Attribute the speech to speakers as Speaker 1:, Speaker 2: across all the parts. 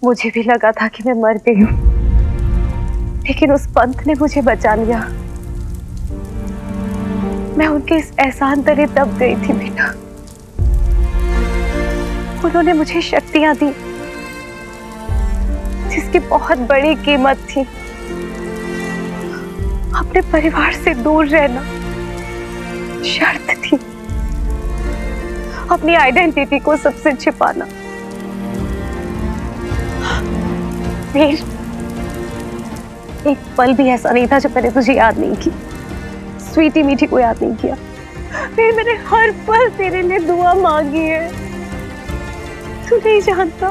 Speaker 1: मुझे भी लगा था कि मैं मर गई हूँ, लेकिन उस पंथ ने मुझे बचा लिया। मैं उनके इस एहसान तले दब गई थी बेटा। उन्होंने मुझे शक्तियां दी जिसकी बहुत बड़ी कीमत थी। अपने परिवार से दूर रहना शर्त थी, अपनी आइडेंटिटी को सबसे छिपाना। वीर, एक पल भी ऐसा नहीं था जो मैंने तुझे याद नहीं की, स्वीटी मीठी को याद नहीं किया। फिर मैंने हर पल तेरे लिए दुआ मांगी है। तू नहीं जानता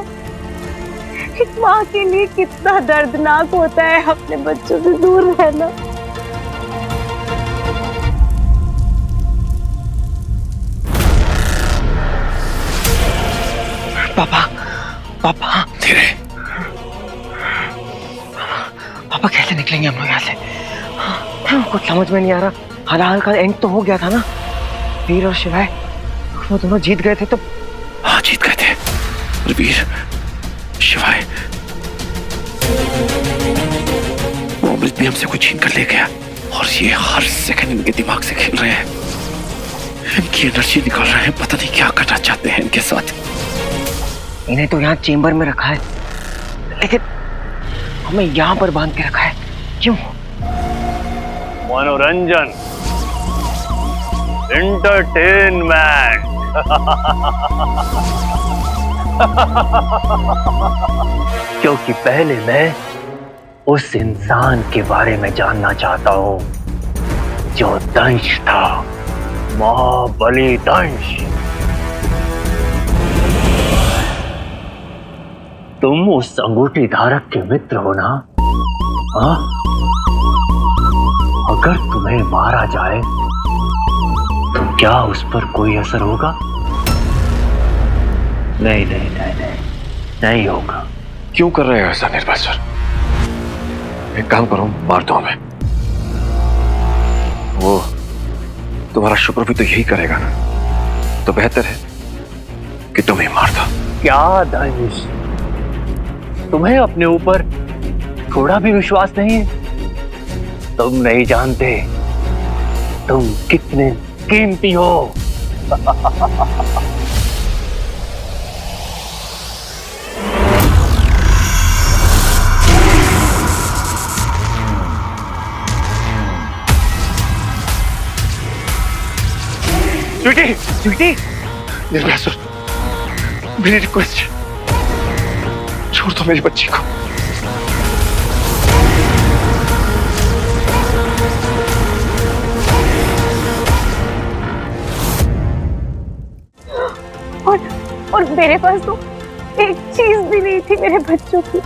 Speaker 1: एक माँ के लिए कितना दर्दनाक होता है अपने बच्चों से दूर रहना।
Speaker 2: पापा, पापा
Speaker 3: धीरे।
Speaker 2: पापा कैसे निकलेंगे हम लोग यहाँ से? कुछ समझ में नहीं आ रहा। हाल का एंड तो हो गया था ना, वीर और शिवाय वो दोनों जीत गए थे। तो
Speaker 3: हाँ, जीत गए थे। और वीर, शिवाय, वो अमृत भी हमसे कुछ छीन कर ले गया और ये हर सेकंड इनके दिमाग से खेल रहे हैं, इनकी एनर्जी निकाल रहे हैं। पता नहीं क्या करना चाहते हैं इनके साथ।
Speaker 2: इन्हें तो यहाँ चेंबर में रखा है, लेकिन हमें यहाँ पर बांध के रखा है, क्यों?
Speaker 4: मनोरंजन, एंटरटेनमेंट। क्योंकि पहले मैं उस इंसान के बारे में जानना चाहता हूं जो दंश था, महाबली दंश। तुम उस अंगूठी धारक के मित्र हो ना? हाँ? अगर तुम्हें मारा जाए तो क्या उस पर कोई असर होगा? नहीं नहीं नहीं नहीं, नहीं होगा।
Speaker 3: क्यों कर रहे हो ऐसा निर्भय सर? एक काम करो, मार दो हमें। वो तुम्हारा शुक्र भी तो यही करेगा ना, तो बेहतर है कि तुम ही मार दो।
Speaker 4: क्या दंश, तुम्हें अपने ऊपर थोड़ा भी विश्वास नहीं है? तुम नहीं जानते तुम कितने कीमती हो।
Speaker 3: स्वीटी,
Speaker 4: स्वीटी,
Speaker 3: निर्भय सर, मेरी रिक्वेस्ट, छोड़ दो मेरी बच्ची को।
Speaker 1: और मेरे पास तो एक चीज भी नहीं थी मेरे बच्चों की,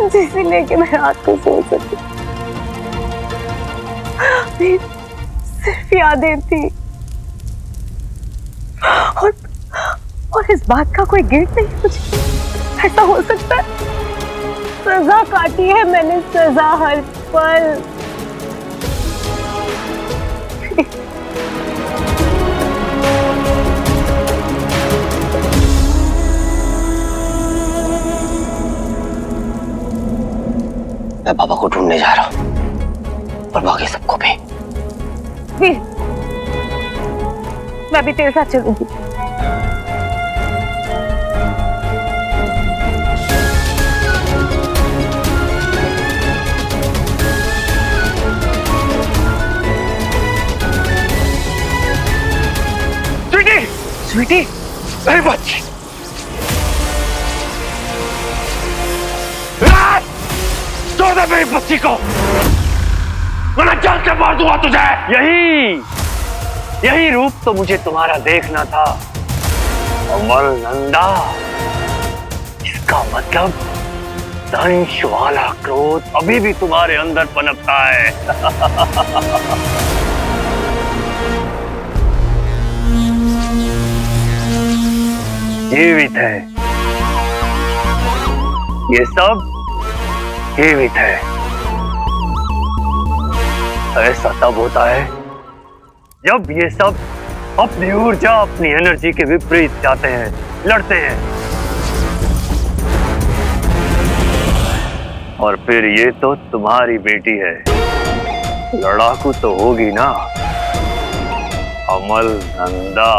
Speaker 1: जिसे लेके मैं रात को सो सकती। सिर्फ यादें थी और इस बात का कोई गिल्ट नहीं मुझे। ऐसा हो सकता है? सजा काटी है मैंने, सजा हर पल।
Speaker 2: मैं बाबा को ढूंढने जा रहा हूं और बाकी सबको भी।
Speaker 1: वीर, मैं भी तेरे साथ चलूंगी।
Speaker 3: स्वीटी,
Speaker 2: स्वीटी,
Speaker 3: मेरी बच्ची, छोड़ दे मेरी बच्ची को, वरना जान के मार दूंगा तुझे।
Speaker 4: यही रूप तो मुझे तुम्हारा देखना था, अमर नंदा। इसका मतलब दंश वाला क्रोध अभी भी तुम्हारे अंदर पनपता है। जीवित है, ये सब जीवित है। ऐसा तब होता है जब ये सब अपनी ऊर्जा, अपनी एनर्जी के विपरीत जाते हैं, लड़ते हैं। और फिर ये तो तुम्हारी बेटी है, लड़ाकू तो होगी ना, अमल नंदा।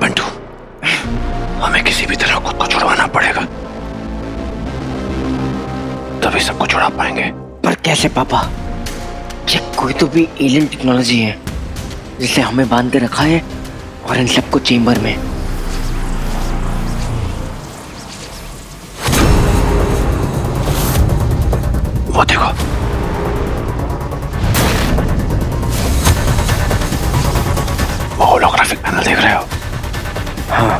Speaker 3: बंटू, हमें किसी भी तरह खुद को छुड़वाना पड़ेगा, तभी सबको छुड़ा पाएंगे।
Speaker 2: पर कैसे पापा? ये कोई तो भी एलियन टेक्नोलॉजी है जिसे हमें बांध के रखा है और इन सबको चेंबर में।
Speaker 3: वो देखो, वो होलोग्राफिक पैनल देख रहे हो?
Speaker 2: हाँ।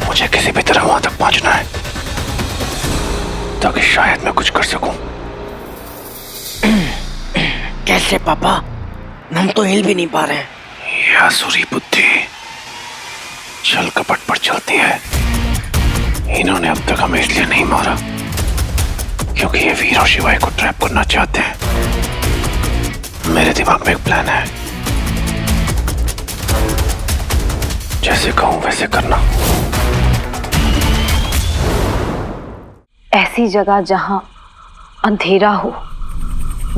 Speaker 3: मुझे किसी भी तरह वहां तक पहुंचना है ताकि शायद मैं कुछ कर सकूं।
Speaker 2: कैसे पापा? हम तो हिल भी नहीं पा रहे हैं।
Speaker 3: ये आसुरी बुद्धि छल कपट पर चलती है। इन्होंने अब तक हमें इसलिए नहीं मारा क्योंकि ये वीर और शिवाय को ट्रैप करना चाहते हैं। मेरे दिमाग में एक प्लान है, जैसे कहूं वैसे करना।
Speaker 1: ऐसी जगह जहां अंधेरा हो,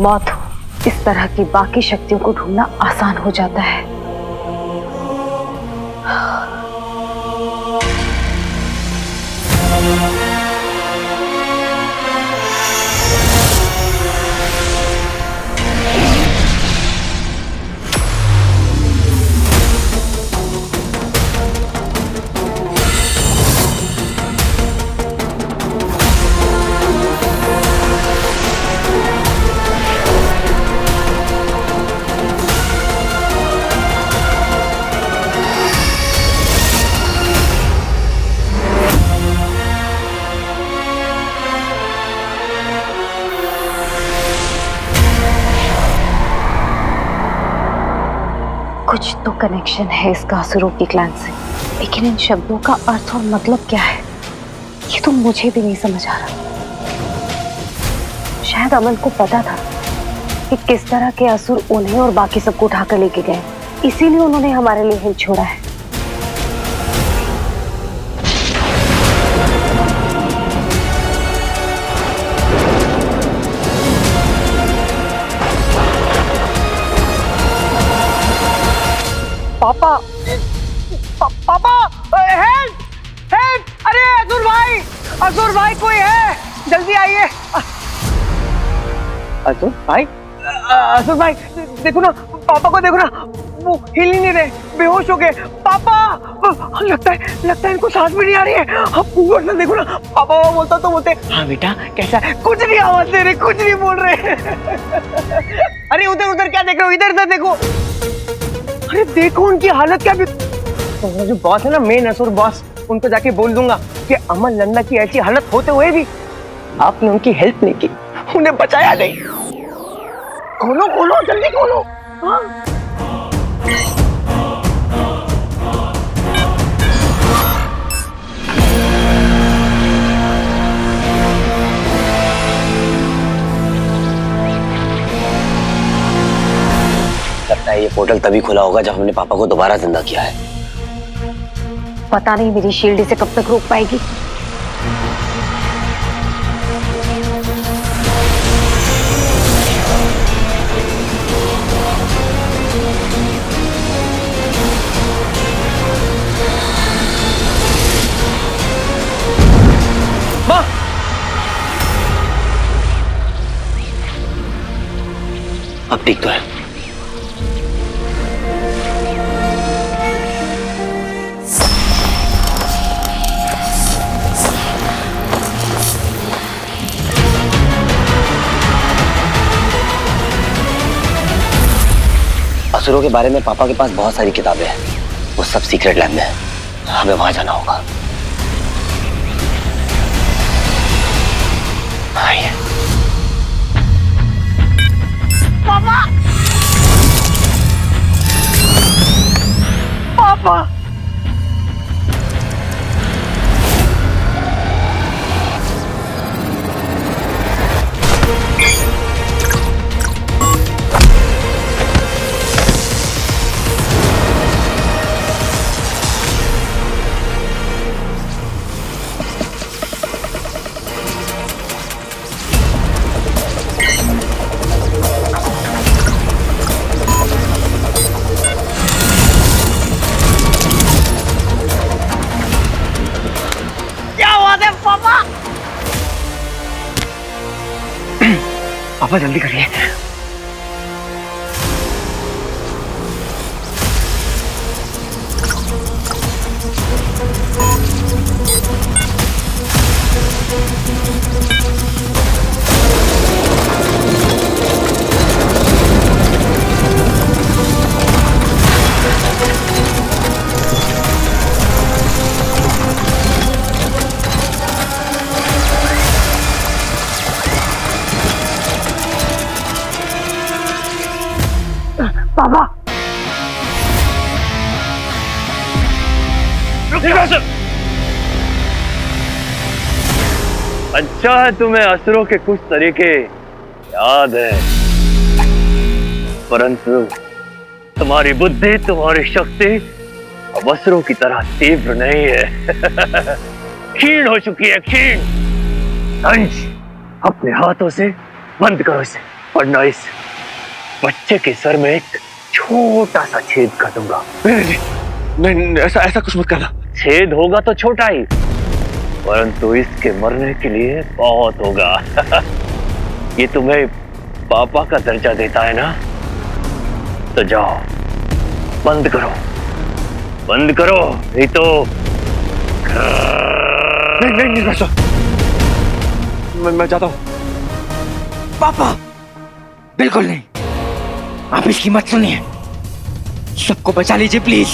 Speaker 1: मौत हो, इस तरह की बाकी शक्तियों को ढूंढना आसान हो जाता है। कुछ तो कनेक्शन है इसका असुरों की क्लैन से, लेकिन इन शब्दों का अर्थ और मतलब क्या है ये तो मुझे भी नहीं समझ आ रहा। शायद अमल को पता था कि किस तरह के असुर उन्हें और बाकी सबको उठाकर लेके गए, इसीलिए उन्होंने हमारे लिए हिल छोड़ा है।
Speaker 2: पापा, पापा, हेल्प, हेल्प! अरे असुर भाई कोई है, जल्दी आइए। असुर भाई, असुर भाई, देखो ना, पापा को देखो ना, वो हिल ही नहीं रहे, बेहोश हो गए। पापा, लगता है इनको सांस भी नहीं आ रही है। आप पूरा देखो ना, पापा वो बोलता तो बोलते, हाँ बेटा कैसा है? कुछ नहीं आवाज दे रहे, कुछ नहीं बोल रहे। अरे उधर क्या देख रहे हो? इधर देखो। अरे देखो उनकी हालत क्या भी। तो जो बॉस है ना, मेन असुर बॉस, उनको जाके बोल दूंगा कि अमल नंदा की ऐसी हालत होते हुए भी आपने उनकी हेल्प नहीं की, उन्हें बचाया नहीं। खोलो जल्दी खोलो। हाँ।
Speaker 5: लगता है ये पोर्टल तभी खुला होगा जब हमने पापा को दोबारा जिंदा किया है।
Speaker 1: पता नहीं मेरी शील्ड इसे कब तक रोक पाएगी।
Speaker 5: अब ठीक तो है। असुरों के बारे में पापा के पास बहुत सारी किताबें हैं, वो सब सीक्रेट लैब में है, हमें वहां जाना होगा। आइए।
Speaker 2: पापा, पापा, पापा जल्दी करिए। पापा
Speaker 4: अच्छा है तुम्हें असुरों के कुछ तरीके याद है, परंतु तुम्हारी बुद्धि, तुम्हारी शक्ति अब असुरों की तरह तीव्र नहीं है। क्षीण हो चुकी है, क्षीण। अंश, अपने हाथों से बंद करो इसे, वरना इस बच्चे के सर में एक छोटा सा छेद कर दूंगा।
Speaker 3: नहीं, ऐसा कुछ मत करना।
Speaker 4: छेद होगा तो छोटा ही, परंतु इसके मरने के लिए बहुत होगा। ये तुम्हें पापा का दर्जा देता है ना, तो जाओ बंद करो, बंद करो, नहीं तो
Speaker 3: नहीं वैसा। मैं जाता हूँ।
Speaker 2: पापा बिल्कुल नहीं, आप इसकी मत सुनिए। सबको बचा लीजिए प्लीज।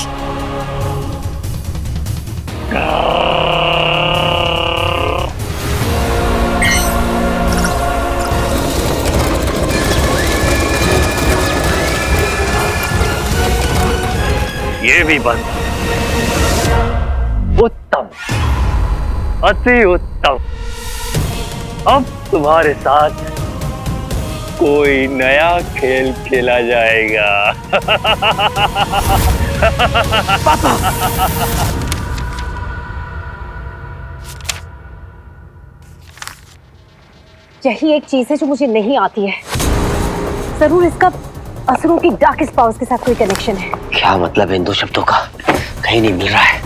Speaker 4: ये भी बंद। उत्तम, अति उत्तम। अब तुम्हारे साथ कोई नया खेल खेला जाएगा।
Speaker 2: पापा
Speaker 1: यही एक चीज है जो मुझे नहीं आती है। जरूर इसका असुरों की डार्केस्ट पावर्स के साथ कोई कनेक्शन है।
Speaker 5: क्या मतलब है इन दो शब्दों का? कहीं नहीं मिल रहा है।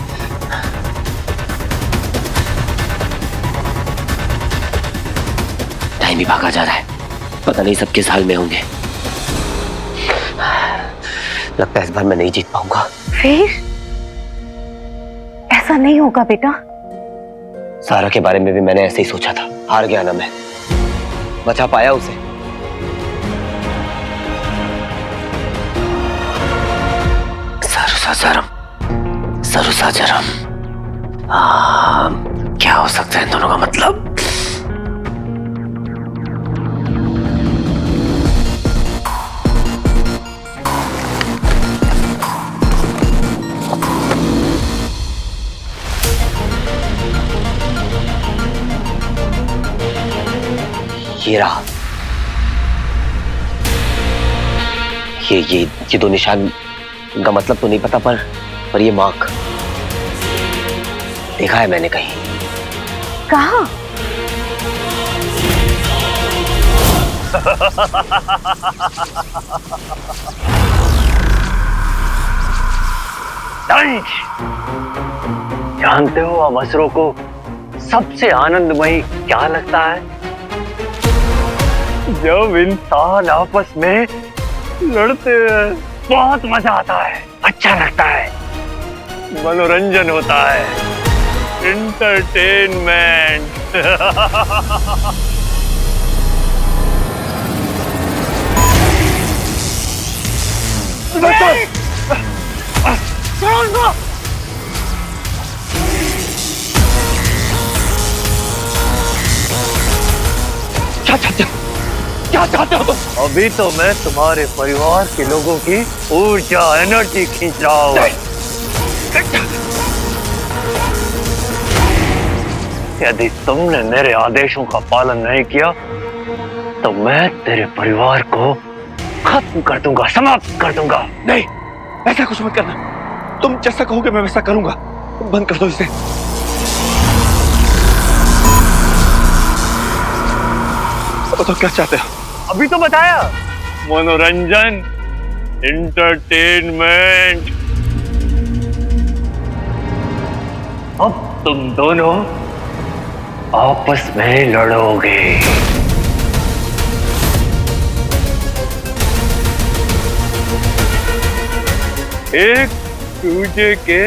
Speaker 5: टाइम ही भागा जा रहा है, पता नहीं सब किस हाल में होंगे। लगता है इस बार मैं नहीं जीत पाऊंगा।
Speaker 1: फिर ऐसा नहीं होगा बेटा।
Speaker 5: सारा के बारे में भी मैंने ऐसे ही सोचा था। हार गया ना मैं, बचा पाया उसे। सरुसाचरम। क्या हो सकता है इन दोनों का मतलब? ये रहा। ये दो निशान, इनका मतलब तो नहीं पता, पर ये मार्क देखा है मैंने कहीं।
Speaker 1: कहाँ?
Speaker 4: दंश, जानते हो अब असुरों को सबसे आनंदमयी क्या लगता है? जब इंसान आपस में लड़ते हैं, बहुत मजा आता है, अच्छा लगता है, मनोरंजन होता है, एंटरटेनमेंट।
Speaker 3: क्या चाहते हो तुम?
Speaker 4: अभी तो मैं तुम्हारे परिवार के लोगों की ऊर्जा, एनर्जी खींच रहा हूँ। यदि तुमने मेरे आदेशों का पालन नहीं किया तो मैं तेरे परिवार को खत्म कर दूंगा, समाप्त कर दूंगा।
Speaker 3: नहीं, ऐसा कुछ मत करना। तुम जैसा कहोगे मैं वैसा करूंगा। तुम बंद कर दो इसे। तो क्या चाहते हो?
Speaker 4: अभी तो बताया, मनोरंजन, एंटरटेनमेंट। अब तुम दोनों आपस में लड़ोगे। एक दूजे के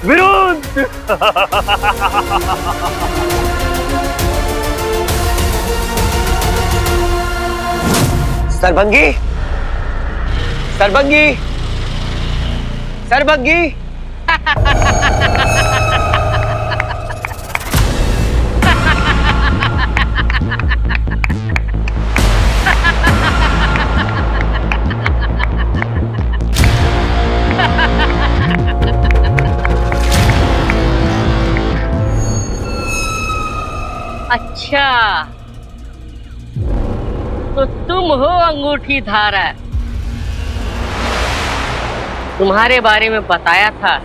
Speaker 4: विरुद्ध।
Speaker 2: सरभंगी, सरभंगी, सरभंगी।
Speaker 6: अच्छा, तो तुम हो अंगूठी धारा। तुम्हारे बारे में बताया था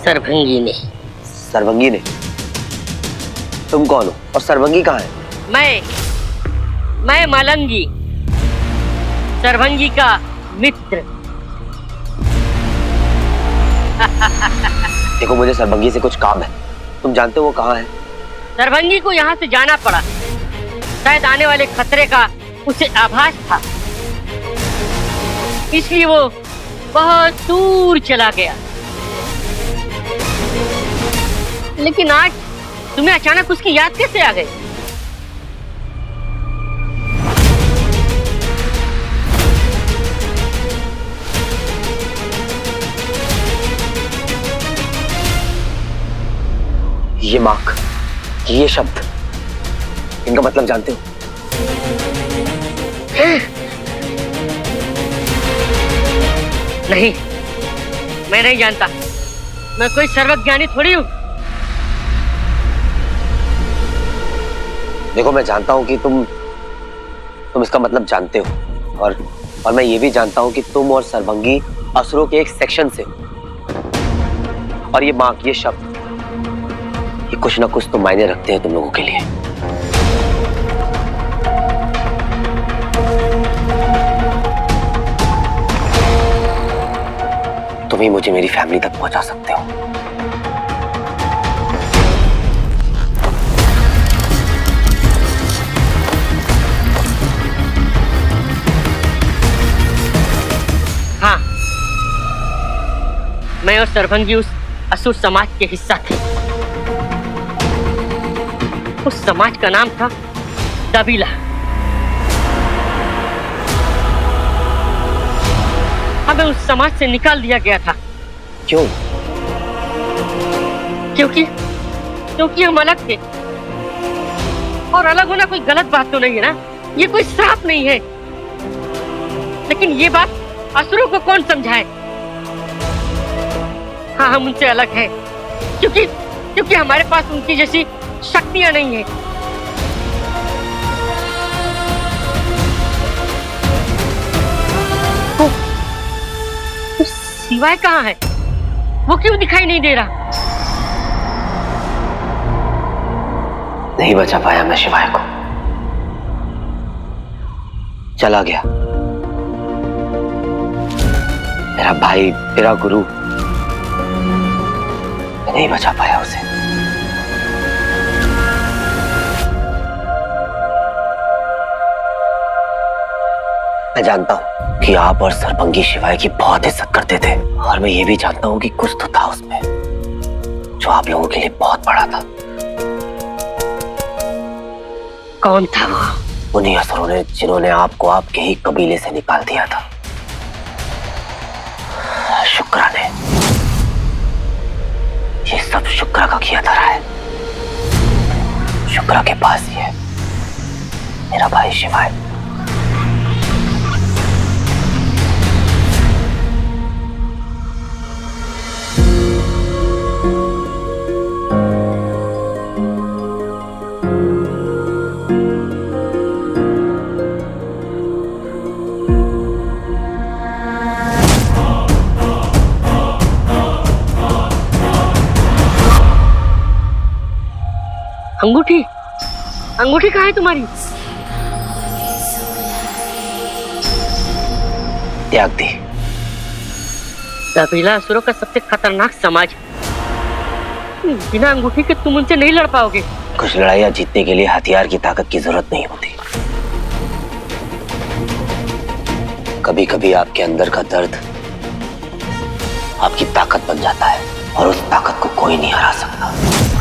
Speaker 6: सरभंगी ने।
Speaker 5: सरभंगी ने? तुम कौन हो और सरभंगी कहाँ है?
Speaker 6: मैं मलंगी, सरभंगी का मित्र।
Speaker 5: देखो, मुझे सरभंगी से कुछ काम है। तुम जानते हो वो कहाँ है?
Speaker 6: सरभंगी को यहाँ से जाना पड़ा। शायद आने वाले खतरे का उसे आभास था, इसलिए वो बहुत दूर चला गया। लेकिन आज तुम्हें अचानक उसकी याद कैसे आ गई?
Speaker 5: ये मार्क, ये शब्द, इनका मतलब जानते हो?
Speaker 6: नहीं, मैं नहीं जानता। मैं कोई सर्वज्ञानी थोड़ी हूँ।
Speaker 5: देखो, मैं जानता हूँ कि तुम इसका मतलब जानते हो, और मैं ये भी जानता हूँ कि तुम और सरभंगी असुरों के एक सेक्शन से हो। और ये मार्क, ये शब्द, ये कुछ ना कुछ तो मायने रखते हैं तुम लोगों के लिए। तुम ही मुझे मेरी फैमिली तक पहुंचा सकते हो।
Speaker 6: हाँ, मैं और सरभंगी उस असुर समाज के हिस्सा थे। उस समाज का नाम था दबीला। हमें उस समाज से निकाल दिया गया था।
Speaker 5: क्यों?
Speaker 6: क्योंकि हम अलग थे। और अलग होना कोई गलत बात तो नहीं है ना, ये कोई श्राप नहीं है। लेकिन ये बात असुरों को कौन समझाए? हाँ, हम उनसे अलग हैं, क्योंकि हमारे पास उनकी जैसी शक्तियां नहीं है। तो शिवाय कहाँ है? वो क्यों दिखाई नहीं दे रहा?
Speaker 5: नहीं बचा पाया मैं शिवाय को। चला गया। मेरा भाई, मेरा गुरु, मैं नहीं बचा पाया उसे। मैं जानता हूं कि आप और सरभंगी शिवाय की बहुत इज्जत करते थे, और मैं ये भी जानता हूं कि कुछ तो था उसमें जो आप लोगों के लिए बहुत बड़ा था।
Speaker 6: कौन था वो?
Speaker 5: उन्हीं असुरों ने जिन्होंने आपको आपके ही कबीले से निकाल दिया था। शुक्रा ने। ये सब शुक्रा का किया धरा है। शुक्रा के पास ही है मेरा भाई शिवाय।
Speaker 6: अंगूठी कहाँ है तुम्हारी?
Speaker 5: त्याग दी।
Speaker 6: दबीला असुरों का सबसे खतरनाक समाज। बिना अंगूठी के तुम उनसे नहीं लड़ पाओगे।
Speaker 5: कुछ लड़ाइयां जीतने के लिए हथियार की ताकत की जरूरत नहीं होती। कभी कभी आपके अंदर का दर्द आपकी ताकत बन जाता है और उस ताकत को कोई नहीं हरा सकता।